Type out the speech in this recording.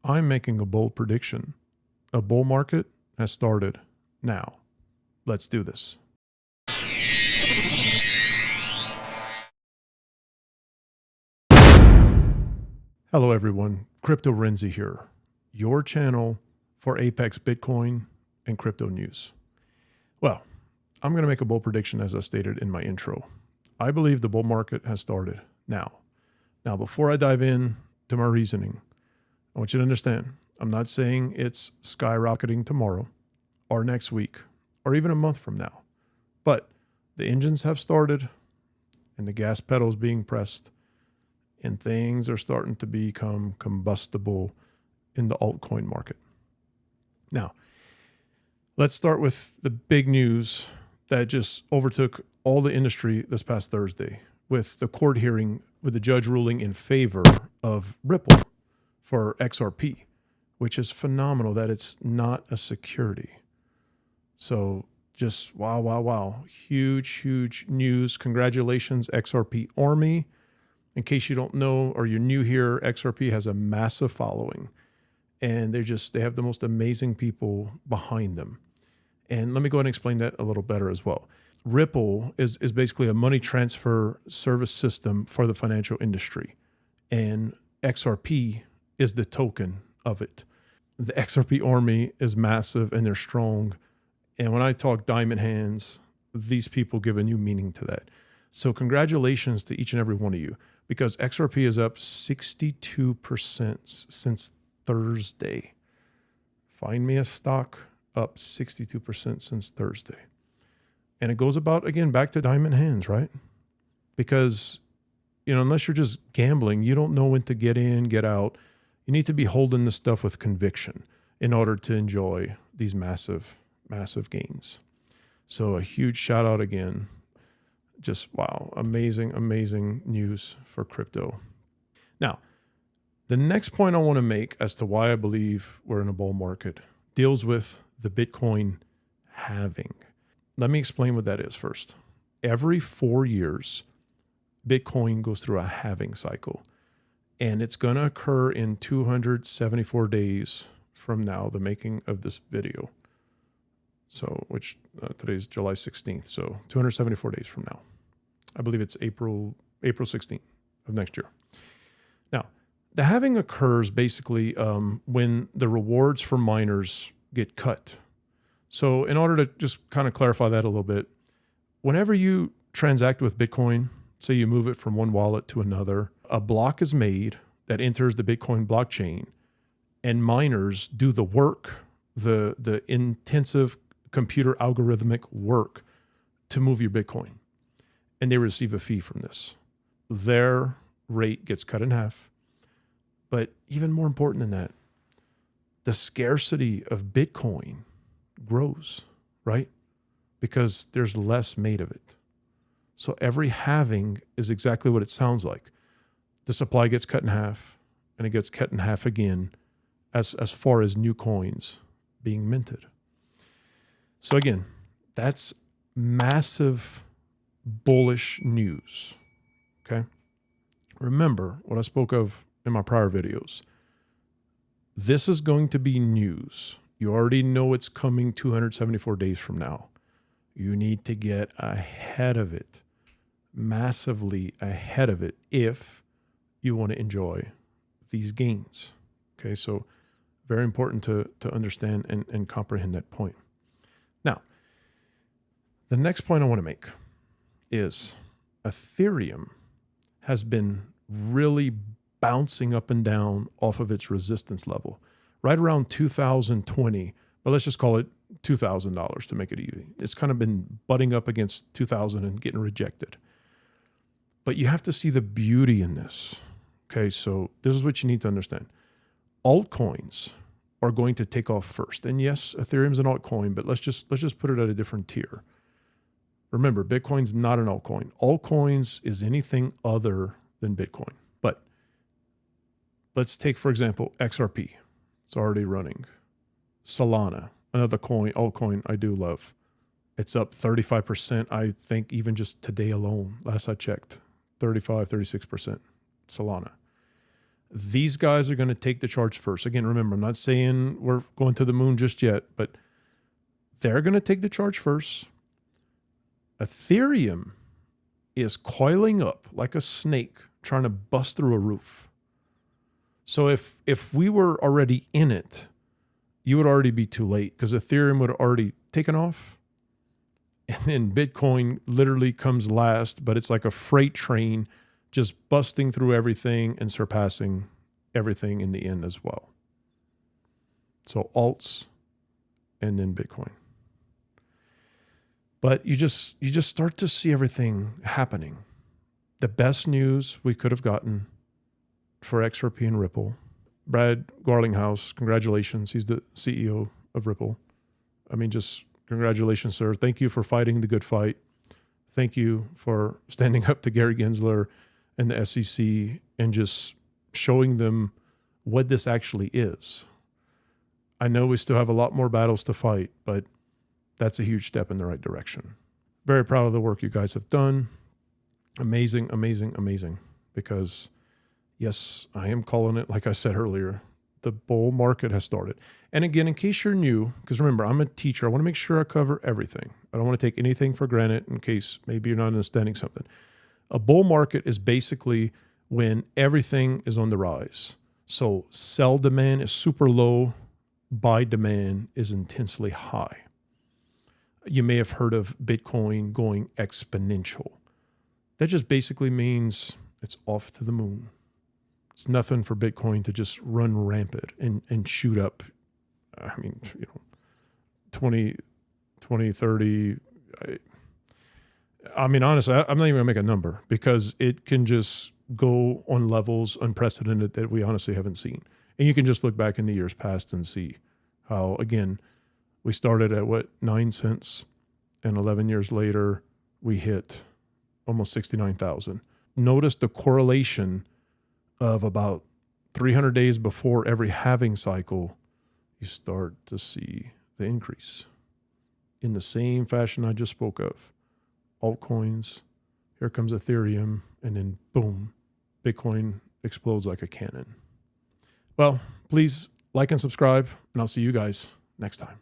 I'm making a bold prediction. A bull market has started now. Let's do this. Hello everyone, 𝗕𝗘𝗪𝗔𝗥𝗘 here, your channel for Apex Bitcoin and crypto news. Well, I'm going to make a bold prediction as I stated in my intro. I believe the bull market has started now. Now, before I dive in to my reasoning, I want you to understand, I'm not saying it's skyrocketing tomorrow or next week or even a month from now, but the engines have started and the gas pedal is being pressed and things are starting to become combustible in the altcoin market. Now, let's start with the big news that just overtook all the industry this past Thursday with the court hearing with the judge ruling in favor of Ripple for XRP, which is phenomenal that it's not a security. So just wow. Huge news. Congratulations, XRP Army. In case you don't know or you're new here, XRP has a massive following and they have the most amazing people behind them. And let me go ahead and explain that a little better as well. Ripple is basically a money transfer service system for the financial industry. And XRP is the token of it. The XRP army is massive and they're strong. And when I talk diamond hands, these people give a new meaning to that. So congratulations to each and every one of you, because XRP is up 62% since Thursday. Find me a stock up 62% since Thursday. And it goes about, again, back to diamond hands, right? Because, unless you're just gambling, you don't know when to get in, get out. You need to be holding the stuff with conviction in order to enjoy these massive gains. So a huge shout out again. Just wow, amazing news for crypto. Now, the next point I want to make as to why I believe we're in a bull market deals with the Bitcoin halving. Let me explain what that is first. Every 4 years, Bitcoin goes through a halving cycle, and it's going to occur in 274 days from now, the making of this video. So, which today's July 16th, so 274 days from now. I believe it's April 16th of next year. Now, the halving occurs basically when the rewards for miners get cut. So in order to just kind of clarify that a little bit, whenever you transact with Bitcoin, say you move it from one wallet to another, a block is made that enters the Bitcoin blockchain, and miners do the work, the intensive computer algorithmic work to move your Bitcoin. And they receive a fee from this. Their rate gets cut in half. But even more important than that, the scarcity of Bitcoin grows, right? Because there's less made of it. So every halving is exactly what it sounds like. The supply gets cut in half, and it gets cut in half again as far as new coins being minted. So again, that's massive bullish news, okay? Remember what I spoke of in my prior videos. This is going to be news. You already know it's coming 274 days from now. You need to get ahead of it, massively ahead of it, if you want to enjoy these gains, okay? So very important to understand and comprehend that point. Now, the next point I want to make is Ethereum has been really bouncing up and down off of its resistance level, right around 2020, but let's just call it $2,000 to make it easy. It's kind of been butting up against 2,000 and getting rejected. But you have to see the beauty in this, okay? So this is what you need to understand. Altcoins are going to take off first. And yes, Ethereum's an altcoin, but let's just put it at a different tier. Remember, Bitcoin's not an altcoin. Altcoins is anything other than Bitcoin. But let's take, for example, XRP. It's already running. Solana, another altcoin I do love. It's up 35%, I think, even just today alone. Last I checked, 35, 36%. Solana. These guys are going to take the charge first. Again, remember, I'm not saying we're going to the moon just yet, but they're going to take the charge first. Ethereum is coiling up like a snake trying to bust through a roof. So if we were already in it, you would already be too late because Ethereum would have already taken off. And then Bitcoin literally comes last, but it's like a freight train just busting through everything and surpassing everything in the end as well. So alts and then Bitcoin. But you just start to see everything happening. The best news we could have gotten for XRP and Ripple. Brad Garlinghouse, congratulations. He's the CEO of Ripple. I mean, just congratulations, sir. Thank you for fighting the good fight. Thank you for standing up to Gary Gensler and the SEC and just showing them what this actually is. I know we still have a lot more battles to fight, but that's a huge step in the right direction. Very proud of the work you guys have done. Amazing, amazing, amazing. Because yes, I am calling it, like I said earlier, the bull market has started. And again, in case you're new, because remember, I'm a teacher, I want to make sure I cover everything. I don't want to take anything for granted in case maybe you're not understanding something. A bull market is basically when everything is on the rise. So sell demand is super low, buy demand is intensely high. You may have heard of Bitcoin going exponential. That just basically means it's off to the moon. It's nothing for Bitcoin to just run rampant and shoot up. I mean, 20, 30. I mean, honestly, I'm not even gonna make a number because it can just go on levels unprecedented that we honestly haven't seen. And you can just look back in the years past and see how, again, we started at 9 cents and 11 years later, we hit almost 69,000. Notice the correlation of about 300 days before every halving cycle, you start to see the increase in the same fashion I just spoke of. Altcoins, here comes Ethereum, and then boom, Bitcoin explodes like a cannon. Well, please like and subscribe, and I'll see you guys next time.